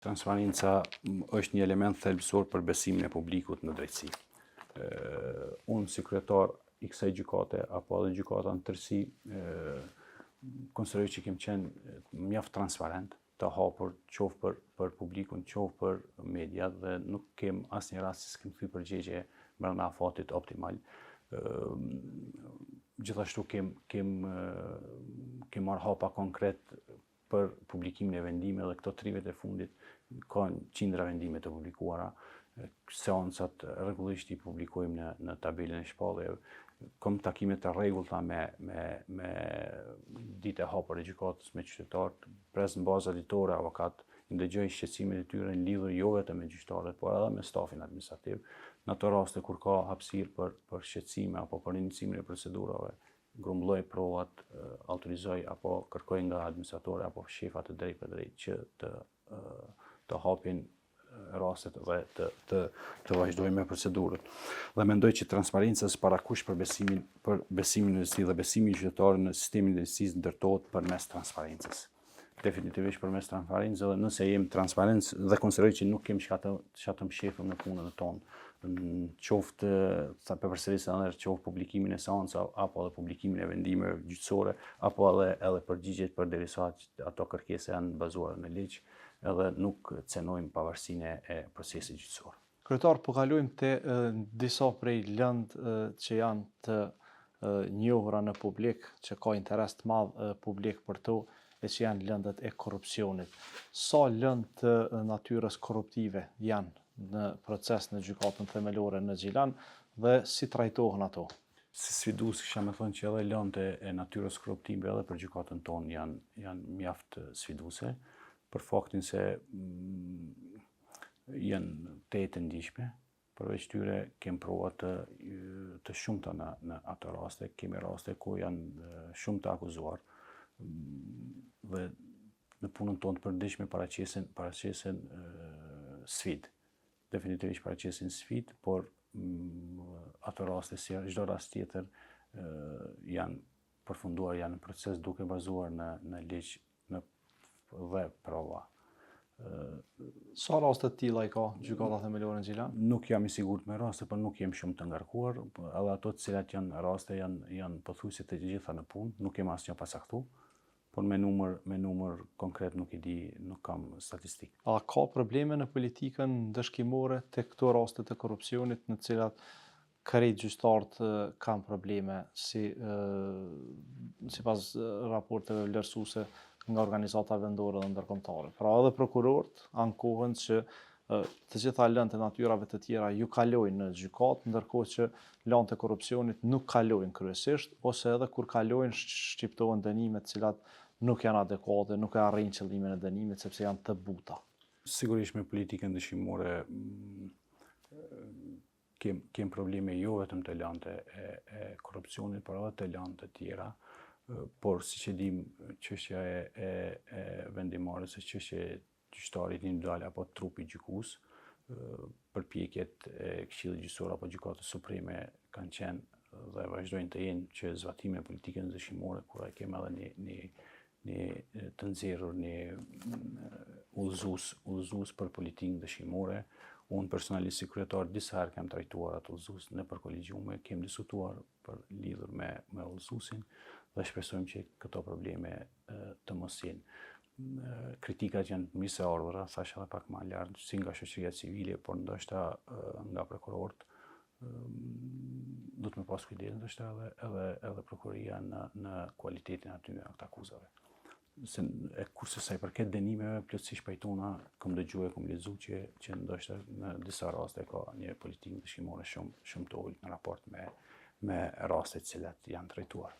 Transparenca është një element thelbësor për besimin e publikut në drejtësi. Unë si kryetar i kësaj gjykate apo edhe gjykata në tërësi konsideroj që kem qenë mjaft transparent, të hapur qoftë për publikun, qoftë për mediat dhe nuk kem asnjë rast se s'kem kthy përgjigje brenda afatit optimal. Gjithashtu kem marrë hapa konkret për publikimin e vendimeve dhe këto 3 vjet e fundit ka qindra vendime të publikuara. Seancat rregullisht i publikojmë në tabelën e shpalljeve. Kam takime të rregullta me ditë e hapur e gjykatës me qytetarët, pres në bazë ditore avokat, i ndëgjoj shqetësimet e tyre në lidhur jo vetëm me gjyqtarët, por edhe me stafin administrativ. Në ato raste kur ka hapësirë për shqetësime apo për iniciimin e procedurave, grumbulloj provat, autorizoj apo kërkoj nga administratorë apo shefa të drejtë për drejtë që të hapin rastet dhe të vazhdojmë me procedurën. Dhe mendoj që transparenca parakush për besimin në drejtësi dhe besimi i qytetarëve në sistemin e drejtësisë ndërtohet përmes transparencës. Definitivisht përmes transparencës, dhe nëse jemi transparent dhe konsideroj që nuk kemi çka të mshefëm në punën tonë, qoftë përsërisë edhe qoftë publikimin e seancave apo edhe publikimin e vendimeve gjyqësore apo edhe përgjigjet përderisa ato kërkesa janë bazuara në ligj, edhe nuk cenojmë pavarësinë e procesit gjyqësor. Kryetar, po kalojmë te disa prej lëndë që janë të njohura në publik, që ka interes të madh publik për to, e që janë lëndët e korrupsionit. Sa lëndë të natyrës korruptive janë në proces në gjykatën themelore në Gjilan dhe si trajtohen ato? Si sfidues kisha me thënë që edhe lëndët e natyrës korruptive edhe për gjykatën tonë janë mjaft sfiduese, për faktin se janë të ndihshme. Përveç tyre kem prova të shumta në ato raste, kemi raste ku janë shumë të akuzuar dhe në punën tonë të përditshme paraqesin sfidë. Definitivisht paraqesin sfidë, por ato raste si çdo rast tjetër janë përfunduar, janë në proces duke bazuar në ligj dhe prova. Sa raste të tilla i ka gjykata themelore në Gjilan? Nuk jam i sigurt me raste, por nuk jem shumë të ngarkuar, edhe ato të cilat janë raste janë pothuajse të gjitha në punë, nuk kem asnjë pasaktu, por me numër konkret nuk i di, nuk kam statistikë. A ka probleme në politikën dëshkimore te këto raste të korrupsionit në të cilat krejt gjyqtarët kanë probleme sipas raporteve vlerësuese nga organizata vendore dhe ndërkombëtare. Pra edhe prokurorët ankohen që të gjitha lëndët e natyrave të tjera ju kalojnë në gjykatë, ndërkohë që lëndët e korrupsionit nuk kalojnë kryesisht, ose edhe kur kalojnë shqiptohen dënime të cilat nuk janë adekuate, nuk e arrin qëllimin e dënimit sepse janë të buta. Sigurisht me politikën dëshimore kem probleme jo vetëm të lëndët e korrupsionit, por edhe të lëndët të tjera. Por siç e dim, çështja e vendimarrjes së çështje gjyqtarit individual apo trupi gjykues, përpjekjet e Këshillit Gjyqësor apo Gjykatës Supreme kanë qenë dhe vazhdojnë të jenë që zbatime politikën dëshimore, kur ai kemë edhe një të nxjerrur një udhëzues për politikën dëshimore. Unë personalisht si kryetar disa herë kam trajtuar atë udhëzues nëpër kolegjiume, kem diskutuar për lidhur me udhëzuesin dhe shpresojmë që këto probleme të mos jenë. Kritikat janë mirë se ardhura, thash edhe pak më lart, si nga shoqëria civile, por ndoshta nga prokurorët duhet me pas kujdes ndoshta edhe prokuroria në kualitetin aty të akuzave. Kurse sa i përket dënimeve, plotësisht pajtona, kam dëgjuar, kam lexuar që ndoshta në disa raste ka një politikë dëshimore shumë të ulët në raport me rastet cilat janë trajtuar.